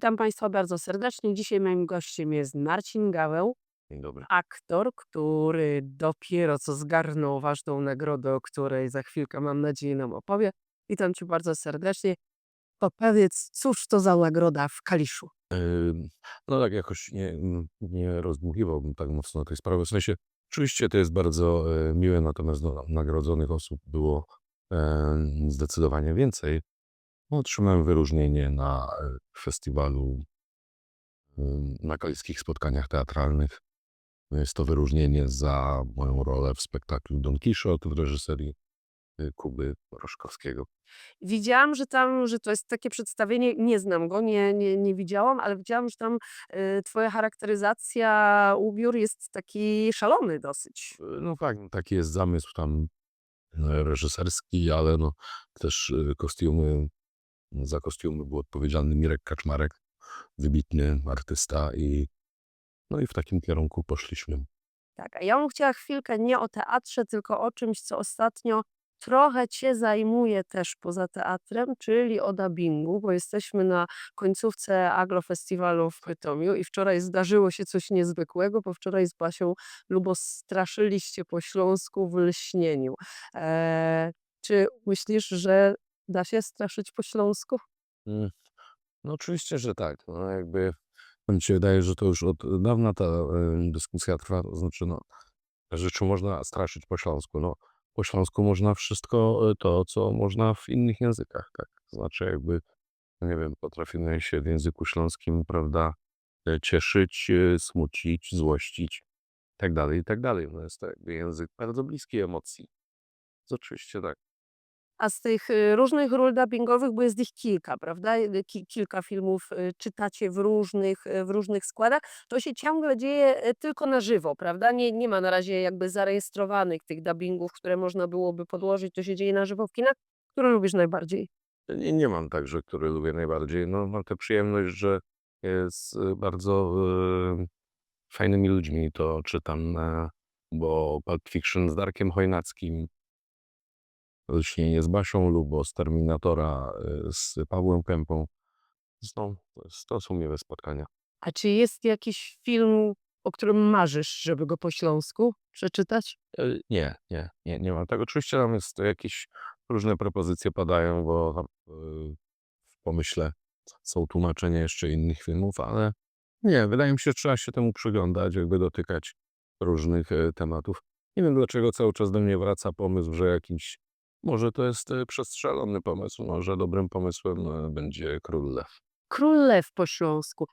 Witam Państwa bardzo serdecznie. Dzisiaj moim gościem jest Marcin Gaweł, Dzień dobry. aktor, który dopiero co zgarnął ważną nagrodę, o której za chwilkę, mam nadzieję, nam opowie. Witam Cię bardzo serdecznie. Powiedz, cóż to za nagroda w Kaliszu? No tak jakoś nie rozdmuchiwałbym tak mocno tej sprawy. W sensie, oczywiście to jest bardzo miłe, natomiast no, nagrodzonych osób było zdecydowanie więcej. No, otrzymałem wyróżnienie na festiwalu, na kaliskich spotkaniach teatralnych. Jest to wyróżnienie za moją rolę w spektaklu Don Quixote w reżyserii Kuby Roszkowskiego. Widziałam, że to jest takie przedstawienie, nie znam go, nie widziałam, ale widziałam, że tam Twoja charakteryzacja, ubiór jest taki szalony dosyć. No tak, taki jest zamysł tam reżyserski, ale no też za kostiumy był odpowiedzialny Mirek Kaczmarek, wybitny artysta no i w takim kierunku poszliśmy. Tak, a ja bym chciała chwilkę nie o teatrze, tylko o czymś, co ostatnio trochę Cię zajmuje też poza teatrem, czyli o dubbingu, bo jesteśmy na końcówce Aglo Festiwalu w Bytomiu i wczoraj zdarzyło się coś niezwykłego, bo wczoraj z Basią Lubo straszyliście po śląsku w Lśnieniu. Eee, czy myślisz, że da się straszyć po śląsku? Mm, No oczywiście, że tak. No jakby mi się wydaje, że to już od dawna ta dyskusja trwa, to znaczy no, rzeczy można straszyć po śląsku. No, po śląsku można wszystko to, co można w innych językach, tak? To znaczy jakby, no nie wiem, potrafimy się w języku śląskim, prawda, cieszyć, smucić, złościć, i tak dalej, i tak dalej. No jest to jakby język bardzo bliski emocji. To oczywiście tak. A z tych, różnych ról dubbingowych, bo jest ich kilka, prawda? Kilka filmów, czytacie w różnych składach, to się ciągle dzieje, tylko na żywo, prawda? Nie ma na razie jakby zarejestrowanych tych dubbingów, które można byłoby podłożyć, to się dzieje na żywo w kinach. Które lubisz najbardziej? Nie mam tak, że który lubię najbardziej. No, mam tę przyjemność, że z bardzo fajnymi ludźmi to czytam, bo Pulp Fiction z Darkiem Chojnackim, Lśnienie z Basią Lubo, z Terminatora z Pawłem Kępą. Zresztą to są miłe spotkania. A czy jest jakiś film, o którym marzysz, żeby go po śląsku przeczytać? Nie mam tak. Oczywiście tam jest jakieś różne propozycje padają, bo tam, w pomyśle są tłumaczenia jeszcze innych filmów, ale nie, wydaje mi się, że trzeba się temu przyglądać, jakby dotykać różnych tematów. Nie wiem, dlaczego cały czas do mnie wraca pomysł, że jakiś może to jest przestrzelony pomysł, może dobrym pomysłem będzie Król Lew. Król Lew po śląsku.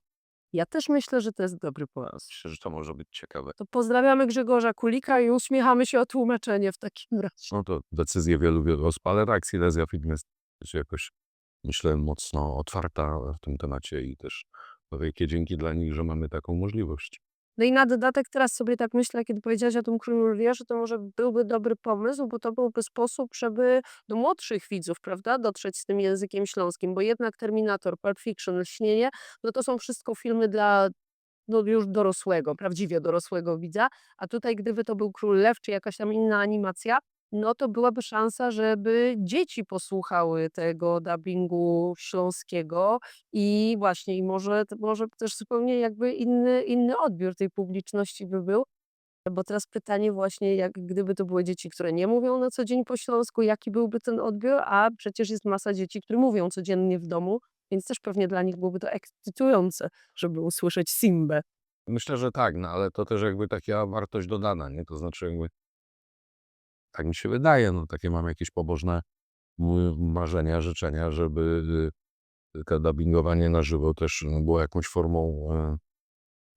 Ja też myślę, że to jest dobry pomysł. Myślę, że to może być ciekawe. To pozdrawiamy Grzegorza Kulika i uśmiechamy się o tłumaczenie w takim razie. No to decyzje wielu osób, ale tak, Silesia Film jest jakoś, myślę, mocno otwarta w tym temacie i też wielkie dzięki dla nich, że mamy taką możliwość. No i na dodatek teraz sobie tak myślę, kiedy powiedziałaś o tym Królu Lwie, że to może byłby dobry pomysł, bo to byłby sposób, żeby do młodszych widzów, prawda, dotrzeć z tym językiem śląskim, bo jednak Terminator, Pulp Fiction, Lśnienie, no to są wszystko filmy dla no już dorosłego, prawdziwie dorosłego widza, a tutaj gdyby to był Król Lew czy jakaś tam inna animacja, no to byłaby szansa, żeby dzieci posłuchały tego dubbingu śląskiego i właśnie i może też zupełnie jakby inny odbiór tej publiczności by był. Bo teraz pytanie właśnie, jak gdyby to były dzieci, które nie mówią na co dzień po śląsku, jaki byłby ten odbiór, a przecież jest masa dzieci, które mówią codziennie w domu, więc też pewnie dla nich byłoby to ekscytujące, żeby usłyszeć Simbę. Myślę, że tak, no ale to też jakby taka wartość dodana, nie? To znaczy jakby, tak mi się wydaje, no takie mam jakieś pobożne marzenia, życzenia, żeby to dubbingowanie na żywo też było jakąś formą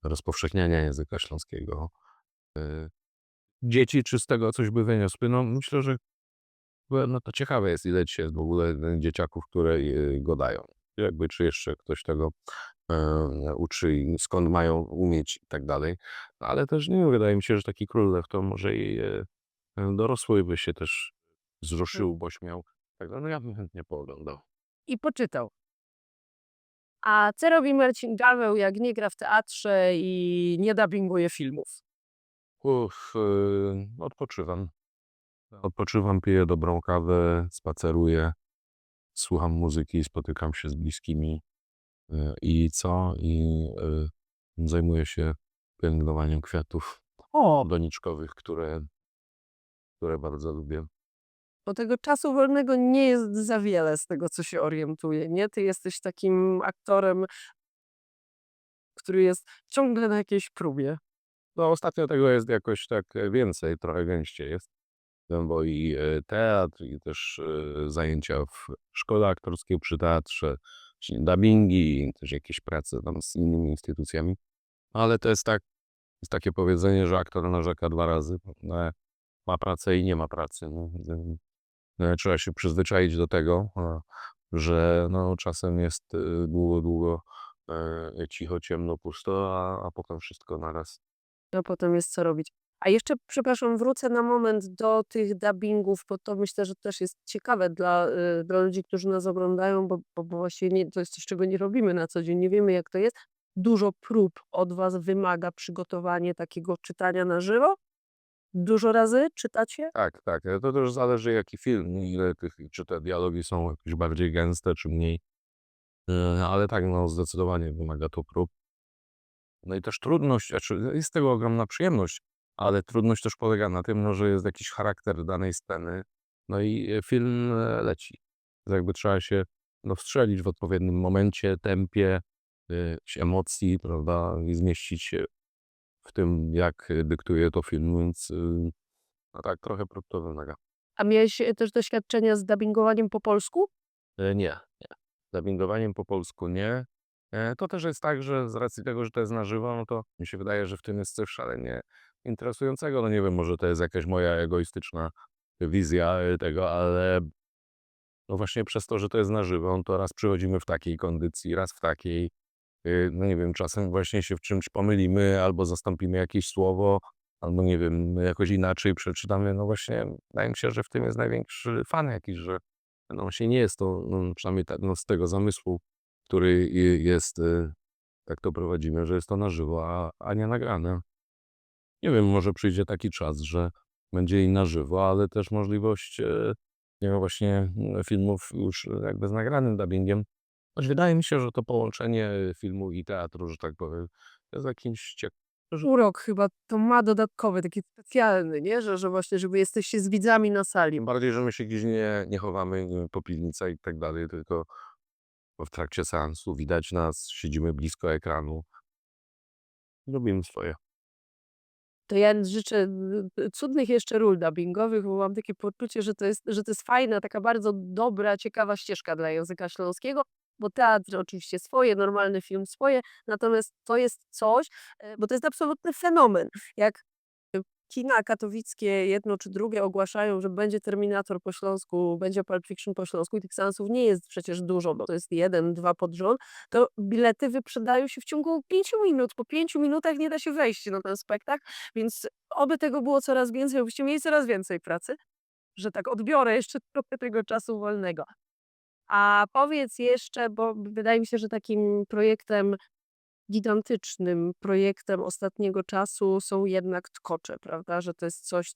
rozpowszechniania języka śląskiego. Dzieci czy z tego coś by wyniosły? No myślę, że no to ciekawe jest, ile dzisiaj jest w ogóle dzieciaków, które go dają. Jakby czy jeszcze ktoś tego uczy i skąd mają umieć i tak dalej. No, ale też nie wiem, wydaje mi się, że taki Król Lew to może i dorosły by się też wzruszył, bo śmiał. Tak, no ja bym chętnie pooglądał. I poczytał. A co robi Marcin Gaweł, jak nie gra w teatrze i nie dubbinguje filmów? Odpoczywam. Odpoczywam, piję dobrą kawę, spaceruję, słucham muzyki, spotykam się z bliskimi. I co? Zajmuję się pielęgnowaniem kwiatów doniczkowych, które bardzo lubię. Bo tego czasu wolnego nie jest za wiele z tego, co się orientuję, nie? Ty jesteś takim aktorem, który jest ciągle na jakiejś próbie. No, ostatnio tego jest jakoś tak więcej, trochę gęściej jest. No, bo i teatr, i też zajęcia w szkole aktorskiej przy teatrze, czyli dubbingi, i też jakieś prace tam z innymi instytucjami. Ale to jest tak, jest takie powiedzenie, że aktor narzeka 2 razy. No, ma pracę i nie ma pracy. No, trzeba się przyzwyczaić do tego, że no, czasem jest długo, długo cicho, ciemno, pusto, a potem wszystko naraz. A potem jest co robić. A jeszcze, przepraszam, wrócę na moment do tych dubbingów, bo to myślę, że też jest ciekawe dla ludzi, którzy nas oglądają, bo właściwie to jest coś, czego nie robimy na co dzień, nie wiemy jak to jest. Dużo prób od was wymaga przygotowanie takiego czytania na żywo? Dużo razy czytacie? Tak, tak. To też zależy jaki film, ile tych, czy te dialogi są jakieś bardziej gęste, czy mniej. Ale tak, no zdecydowanie wymaga to prób. No i też trudność, znaczy jest z tego ogromna przyjemność, ale trudność też polega na tym, no, że jest jakiś charakter danej sceny, no i film leci. To jakby trzeba się no, wstrzelić w odpowiednim momencie, tempie, jakiejś emocji, prawda, i zmieścić się w tym, jak dyktuje to film, więc no tak, trochę prób to wymaga. A miałeś też doświadczenia z dubbingowaniem po polsku? Nie, nie. Dubbingowaniem po polsku nie. To też jest tak, że z racji tego, że to jest na żywo, no to mi się wydaje, że w tym jest coś szalenie interesującego. No nie wiem, może to jest jakaś moja egoistyczna wizja tego, ale no właśnie przez to, że to jest na żywo, no to raz przychodzimy w takiej kondycji, raz w takiej. No nie wiem, czasem właśnie się w czymś pomylimy, albo zastąpimy jakieś słowo, albo nie wiem, jakoś inaczej przeczytamy. No właśnie, wydaje mi się, że w tym jest największy fan jakiś, że no właśnie nie jest to, no, przynajmniej tak, no, z tego zamysłu, który jest, tak to prowadzimy, że jest to na żywo, a nie nagrane. Nie wiem, może przyjdzie taki czas, że będzie i na żywo, ale też możliwość, nie wiem, właśnie filmów już jakby z nagranym dubbingiem. Choć wydaje mi się, że to połączenie filmu i teatru, że tak powiem, jest jakimś Urok chyba to ma dodatkowy, taki specjalny, nie? Że właśnie, żeby jesteście z widzami na sali. tym bardziej, że my się gdzieś nie chowamy po piwnicach i tak dalej, tylko w trakcie seansu widać nas, siedzimy blisko ekranu. Robimy swoje. To ja życzę cudnych jeszcze ról dubbingowych, bo mam takie poczucie, że to jest fajna, taka bardzo dobra, ciekawa ścieżka dla języka śląskiego, bo teatr oczywiście swoje, normalny film swoje, natomiast to jest coś, bo to jest absolutny fenomen. Jak kina katowickie jedno czy drugie ogłaszają, że będzie Terminator po śląsku, będzie Pulp Fiction po śląsku i tych seansów nie jest przecież dużo, bo to jest 1, 2 pod rząd, to bilety wyprzedają się w ciągu 5 minut. Po 5 minutach nie da się wejść na ten spektakl, więc oby tego było coraz więcej, abyście mieli coraz więcej pracy, że tak odbiorę jeszcze trochę tego czasu wolnego. A powiedz jeszcze, bo wydaje mi się, że takim projektem gigantycznym projektem ostatniego czasu są jednak tkocze, prawda? Że to jest coś,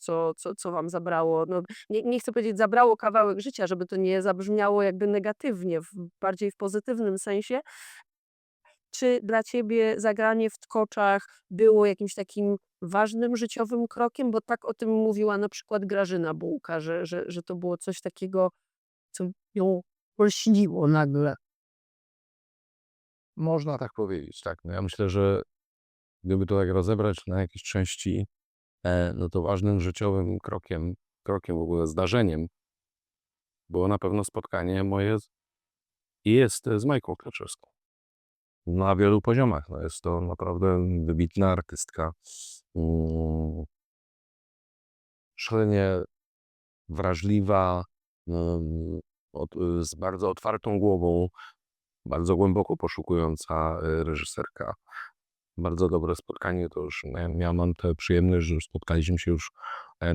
co wam zabrało, no nie chcę powiedzieć zabrało kawałek życia, żeby to nie zabrzmiało jakby negatywnie, bardziej w pozytywnym sensie. Czy dla ciebie zagranie w tkoczach było jakimś takim ważnym życiowym krokiem? Bo tak o tym mówiła na przykład Grażyna Bułka, że to było coś takiego, co ją olśniło nagle. Można tak powiedzieć, tak. No ja myślę, że gdyby to tak rozebrać na jakieś części, no to ważnym życiowym krokiem w ogóle, zdarzeniem było na pewno spotkanie moje i jest z Majką Klaczewską. Na wielu poziomach. No jest to naprawdę wybitna artystka. Mm, Szalenie wrażliwa, z bardzo otwartą głową, bardzo głęboko poszukująca reżyserka. Bardzo dobre spotkanie, to już mam tę przyjemność, że spotkaliśmy się już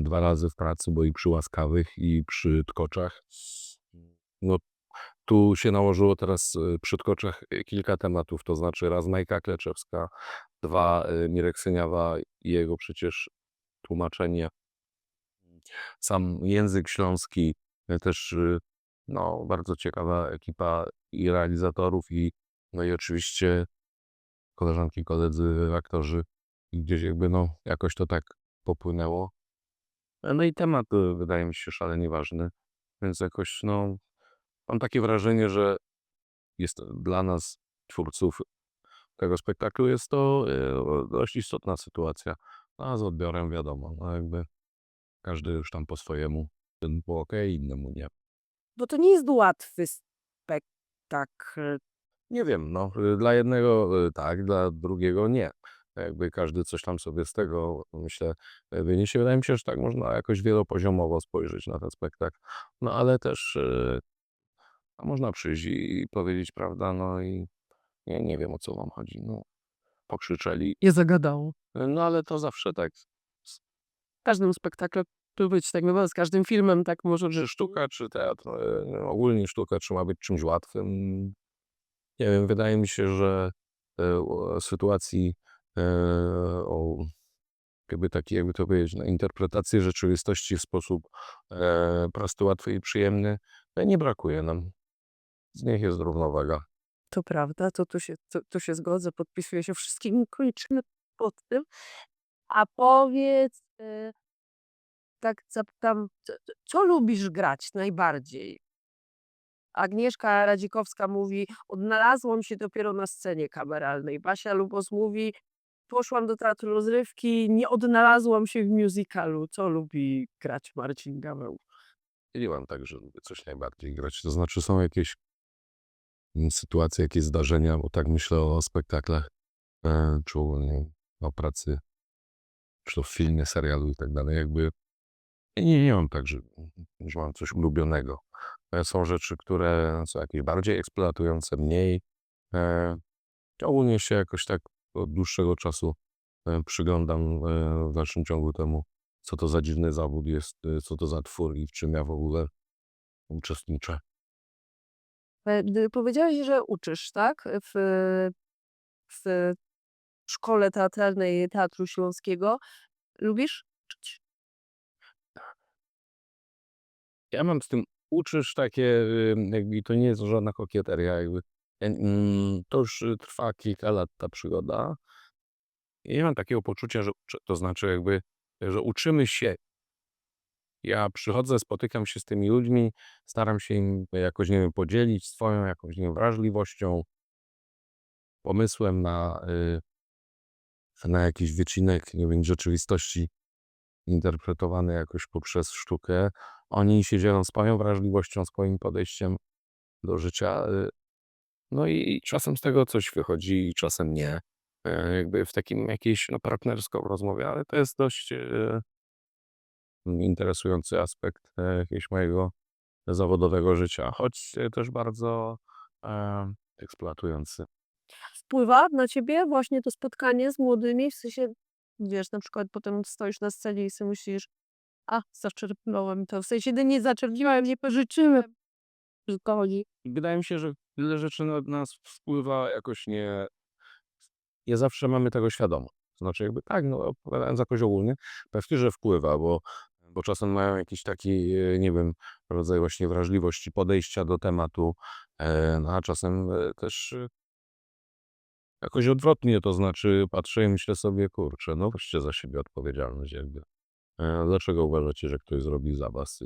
2 razy w pracy, bo i przy Łaskawych, i przy Tkoczach. No, tu się nałożyło teraz przy Tkoczach kilka tematów, to znaczy raz Majka Kleczewska, 2 Mirek Syniawa i jego przecież tłumaczenie. Sam język śląski, też no, bardzo ciekawa ekipa i realizatorów, i No i oczywiście koleżanki, koledzy, aktorzy i gdzieś jakby, no, jakoś to tak popłynęło. No i temat, wydaje mi się szalenie ważny, więc jakoś, no, mam takie wrażenie, że jest dla nas, twórców tego spektaklu, jest to, dość istotna sytuacja. No, a z odbiorem wiadomo, no, jakby każdy już tam po swojemu. Ten było okej, innemu nie. Bo to nie jest łatwy spektakl. Nie wiem, no, dla jednego, tak, dla drugiego nie. Jakby każdy coś tam sobie z tego, myślę, wyniesie. Wydaje mi się, że tak można jakoś wielopoziomowo spojrzeć na ten spektakl. No, ale też, a można przyjść i powiedzieć, prawda, no i nie wiem, o co wam chodzi, no, pokrzyczeli. Nie zagadało. No, ale to zawsze tak. W każdym spektaklu tu być tak naprawdę, z każdym filmem tak może Czy być. sztuka, czy teatr, ogólnie sztuka, czy ma być czymś łatwym? Nie wiem, wydaje mi się, że, o sytuacji, o jakby taki, jakby to powiedzieć, no, interpretacji rzeczywistości w sposób, prosty, łatwy i przyjemny, nie brakuje nam. Z nich jest równowaga. To prawda, to tu się zgodzę, podpisuję się wszystkimi, kończymy pod tym. A powiedz, tak zapytam, co lubisz grać najbardziej? Agnieszka Radzikowska mówi: „Odnalazłam się dopiero na scenie kameralnej”. Basia Lubos mówi: „Poszłam do teatru rozrywki, nie odnalazłam się w musicalu”. Co lubi grać Marcin Gaweł? Dzieliłam tak, że lubię coś najbardziej grać. To znaczy są jakieś, sytuacje, jakieś zdarzenia, bo tak myślę o spektaklach, czy ogólnie o pracy, czy to w filmie, serialu i tak dalej. Jakby nie mam tak, że mam coś ulubionego. Są rzeczy, które są jakieś bardziej eksploatujące, mniej. E, Ogólnie się jakoś tak od dłuższego czasu, przyglądam, w dalszym ciągu temu, co to za dziwny zawód jest, co to za twór i w czym ja w ogóle uczestniczę. Powiedziałeś, że uczysz, tak? W szkole teatralnej Teatru Śląskiego. Lubisz uczyć? Ja mam z tym uczysz takie, jakby to nie jest żadna kokieteria, jakby. To już, trwa kilka lat ta przygoda. I nie mam takiego poczucia, że uczę. To znaczy jakby, że uczymy się. Ja przychodzę, spotykam się z tymi ludźmi, staram się im jakoś, nie wiem, podzielić swoją jakąś, nie wiem, wrażliwością, pomysłem na jakiś wycinek, nie wiem, rzeczywistości interpretowany jakoś poprzez sztukę. Oni się dzielą swoją wrażliwością, swoim podejściem do życia. No i czasem z tego coś wychodzi, czasem nie. Jakby w takim jakiejś, no, partnersko rozmowie, ale to jest dość, interesujący aspekt, jakiegoś mojego zawodowego życia, choć, też bardzo, eksploatujący. Wpływa na ciebie właśnie to spotkanie z młodymi? W sensie, wiesz, na przykład potem stoisz na scenie i sobie myślisz: „A, zaczerpnąłem to”, w sensie, nie zaczerpnąłem, nie pożyczyłem, tylko chodzi. Wydaje mi się, że wiele rzeczy na nas wpływa jakoś nie zawsze mamy tego świadomość. To znaczy jakby tak, no, odpowiadając jakoś ogólnie, pewnie, że wpływa, bo czasem mają jakiś taki, nie wiem, rodzaj właśnie wrażliwości, podejścia do tematu, no, a czasem, też, jakoś odwrotnie, to znaczy patrzę i myślę sobie: „Kurczę, no weźcie za siebie odpowiedzialność jakby. Dlaczego uważacie, że ktoś zrobi za was?”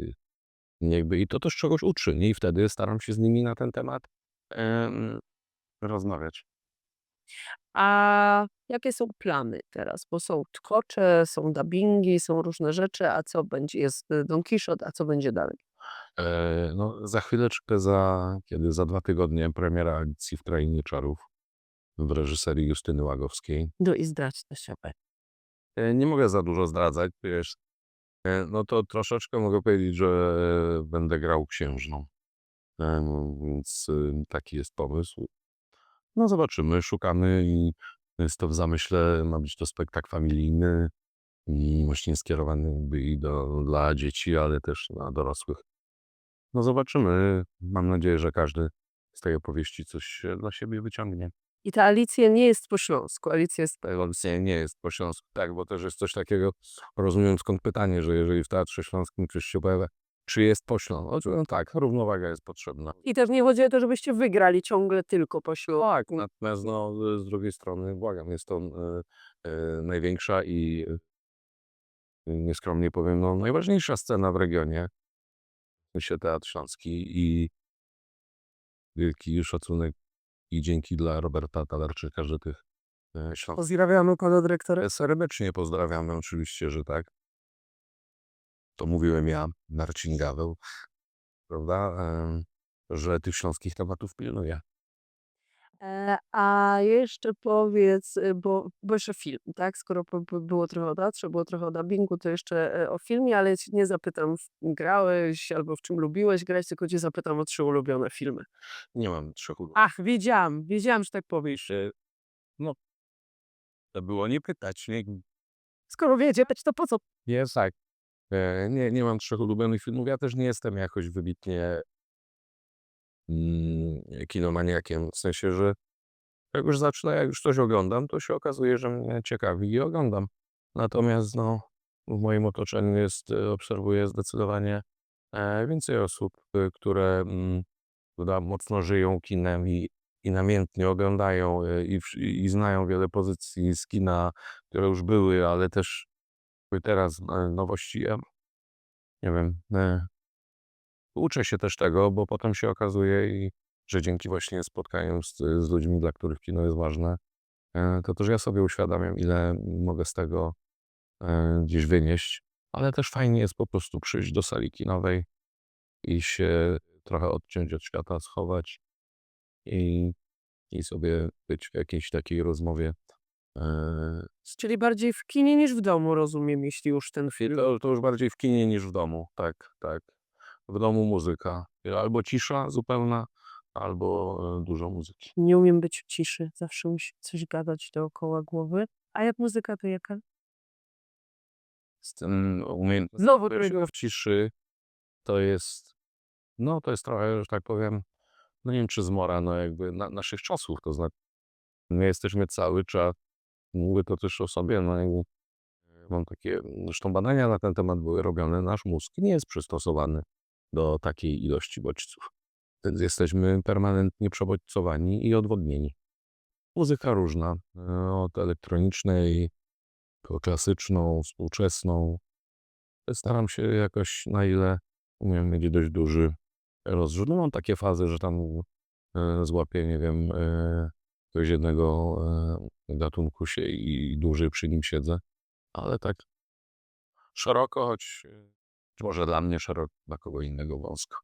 I to też czegoś uczy, nie? I wtedy staram się z nimi na ten temat, em, rozmawiać. A jakie są plany teraz? Bo są tkocze, są dubbingi, są różne rzeczy, a co będzie? Jest, Don Quijote, a co będzie dalej? No, za chwileczkę, kiedy? Za 2 tygodnie premiera Alicji w Krainie Czarów w reżyserii Justyny Łagowskiej. No i zdradź to siebie. Nie mogę za dużo zdradzać, wiesz, no to troszeczkę mogę powiedzieć, że, będę grał księżną. Więc, taki jest pomysł. No zobaczymy, szukamy i jest to w zamyśle, ma być to spektakl familijny i właśnie skierowany jakby i dla dzieci, ale też dla dorosłych. No zobaczymy. Mam nadzieję, że każdy z tej opowieści coś, dla siebie wyciągnie. I ta Alicja nie jest po śląsku, Alicja jest Rewolucja nie jest po śląsku, tak, bo też jest coś takiego, rozumiem skąd pytanie, że jeżeli w Teatrze Śląskim coś się pojawia, czy jest poślą. No tak, równowaga jest potrzebna. I też nie chodzi o to, żebyście wygrali ciągle tylko po ślubie. Tak, natomiast no, z drugiej strony, błagam, jest to największa i nieskromnie powiem, no, najważniejsza scena w regionie. W sensie Teatr Śląski i wielki szacunek i dzięki dla Roberta Talarczyka, że tych śląskich Pozdrawiamy pana dyrektora. serdecznie pozdrawiamy, oczywiście, że tak. To mówiłem ja, Marcin Gaweł, prawda, że tych śląskich tematów pilnuje. A jeszcze powiedz, bo jeszcze film, tak? Skoro było trochę o teatrze, było trochę o dubbingu, to jeszcze o filmie, ale cię nie zapytam, grałeś albo w czym lubiłeś grać, tylko cię zapytam o 3 ulubione filmy. Nie mam 3 ulubionych. Ach, wiedziałam, że tak powiesz. No, to było nie pytać, nie? Skoro wiedzieć, to po co? Jest tak. Nie mam 3 ulubionych filmów. Ja też nie jestem jakoś wybitnie kinomaniakiem. W sensie, że jak już zacznę, jak już coś oglądam, to się okazuje, że mnie ciekawi i oglądam. Natomiast no, w moim otoczeniu obserwuję zdecydowanie więcej osób, które prawda, mocno żyją kinem i namiętnie oglądają i znają wiele pozycji z kina, które już były, ale też teraz nowości. Ja nie wiem, uczę się też tego, bo potem się okazuje, że dzięki właśnie spotkaniom z ludźmi, dla których kino jest ważne, to też ja sobie uświadamiam, ile mogę z tego gdzieś wynieść, ale też fajnie jest po prostu przyjść do sali kinowej i się trochę odciąć od świata, schować i sobie być w jakiejś takiej rozmowie. Czyli bardziej w kinie niż w domu, rozumiem, jeśli już ten film. To już bardziej w kinie niż w domu, tak, tak. W domu muzyka. Albo cisza zupełna, albo dużo muzyki. Nie umiem być w ciszy, zawsze musi coś gadać dookoła głowy. A jak muzyka, to jaka? Z tym umiejętnością Znowu bycia w ciszy to jest, no to jest trochę, że tak powiem, no nie wiem czy zmora, no jakby naszych czasów, to znaczy my jesteśmy cały czas, mówię to też o sobie, no jakby mam takie, zresztą badania na ten temat były robione, nasz mózg nie jest przystosowany do takiej ilości bodźców. Więc jesteśmy permanentnie przebodźcowani i odwodnieni. Muzyka różna, od elektronicznej, po klasyczną, współczesną. Staram się jakoś, na ile umiem mieć dość duży rozrzut. No mam takie fazy, że tam złapię, nie wiem, jakiegoś jednego gatunku się i dłużej przy nim siedzę. Ale tak szeroko, choć może dla mnie szeroko, dla kogo innego wąsko.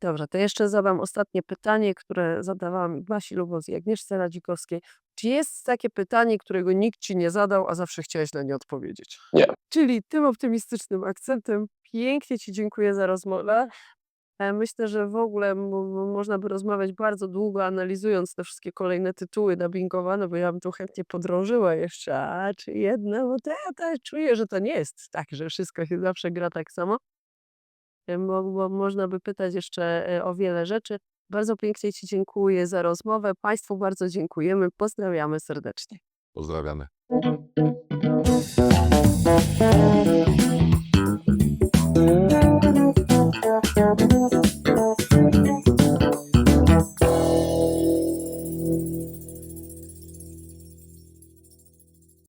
Dobrze, to jeszcze zadam ostatnie pytanie, które zadawałam Basi Luboz i Agnieszce Radzikowskiej. Czy jest takie pytanie, którego nikt ci nie zadał, a zawsze chciałeś na nie odpowiedzieć? Nie. Czyli tym optymistycznym akcentem pięknie ci dziękuję za rozmowę. Myślę, że w ogóle można by rozmawiać bardzo długo, analizując te wszystkie kolejne tytuły dubbingowane, bo ja bym tu chętnie podrążyła jeszcze, a czy jedne, bo to czuję, że to nie jest tak, że wszystko się zawsze gra tak samo. Bo można by pytać jeszcze o wiele rzeczy. Bardzo pięknie ci dziękuję za rozmowę. Państwu bardzo dziękujemy. Pozdrawiamy serdecznie. Pozdrawiamy.